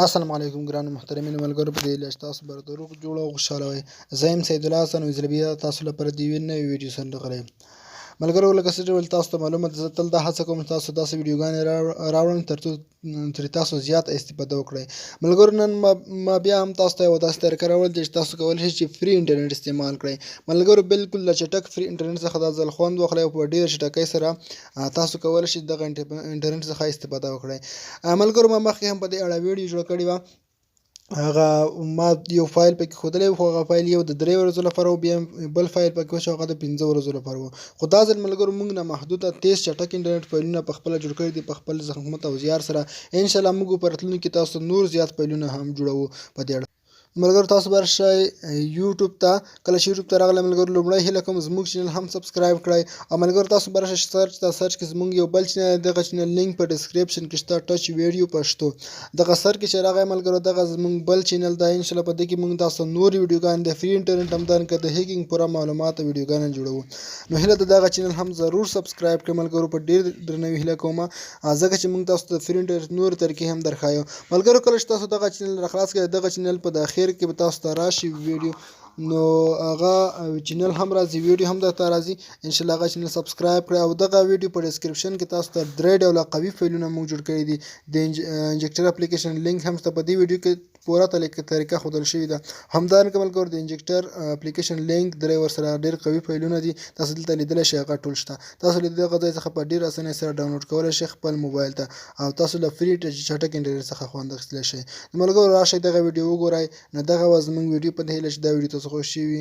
السلام علیکم ګرانو محترمینو ملګرو په دې هیله چې تاسو به د روغ جوړ او خوشحاله وئ. زه یم سید الله حسن وزیر بیا تاسو لپاره د یوې نوې ویډیو سره راغلی یم. ملګرو لکه څه ډول تاسو ته معلومه ده، زه تل دا هڅه کوم چې تاسو داسې ویډیوګانې راوړم ترڅو ترې تاسو زیات استفاده وکړئ. ملګرو نن ما بیا هم تاسو ته یوه داسې طریقه راوړل چې تاسو کولی شئ چې فري انټرنیټ استعمال کړئ. ملګرو بالکل له چټک فري انټرنیټ څخه دا ځل خوند واخلئ او په ډېره چټکۍ سره تاسو کولی شئ دغه انټرنیټ څخه استفاده وکړئ. ملګرو ما مخکې هم په دې اړه ویډیو جوړه کړې وه. هغه ما یو فایل پکې ښودلی و، خو هغه فایل یو د 3 ورځو لپاره و، بیا بل فایل پکې و چې هغه د 15 ورځو لپاره و. خو دا ځل ملګرو موږ نه محدوده تیز چټک انټرنیټ فایلونه په خپله جوړ کړي دي په خپل زحمت او زیار سره. انشاءالله موږ په راتلونکي کې تاسو نور زیات فایلونه هم جوړوو. په دې اړه ملګرو تاسو به راشئ یوټیوب ته. کله چې یوټیوب ته راغلی ملګرو لومړی هیله کوم زموږ چینل هم سبسکرایب کړئ، او ملګرو تاسو به راشئ سرچ کې زموږ یو بل چینل دی، دغه چینل لینک په ډسکریپشن کې شته، ټچ ویډیو پښتو. دغه سر کې چې راغی ملګرو دغه زموږ بل چینل دی. انشاءالله په دې کې موږ تاسو نور ویډیوګانې د فري انټرنیټ همدارنګه د هیکینګ پوره معلومات او ویډیوګانې جوړوو. نو هیله ده دغه چینل هم ضرور سبسکرایب کړئ ملګرو، په ډېر درنوي هیله کوم، ځکه چې موږ تاسو ته د فري انټرنیټ نور طریقې هم درښایو. ملګرو کله چې تاسو دغه چینل راخلاص کړئ، دغه چینل په اخر کې به تاسو ته راشي ویډیو، نو هغه چینل هم راځي، ویډیو هم درته راځي. انشاءالله هغه چینل سبسکرایب کړئ، او دغه ویډیو په ډسکریپشن کې تاسو ته 3 ډوله قوي فایلونه موږ جوړ کړي دي. د انجکټر اپلیکیشن لینک هم شته، په دې ویډیو کې پوره طریقه ښودل شوې ده. همدارنګه ملګرو د انجکټر اپلیکیشن لینک 3 ورسره ډېر قوي فایلونه دي، تاسو دلته لیدلی شئ، هغه ټول شته. تاسو له دغه ځای څخه په ډېر اسانۍ سره ډاونلوډ کولی شئ خپل موبایل ته، او تاسو له فري چټک انټرنیټ څخه خوند اخیستلی شئ. ملګرو راشئ دغه ویډیو وګورئ. نو دغه وه زموږ ویډیو، په دې هیله چې دا ویډیو تاسو خوښ شوي وي.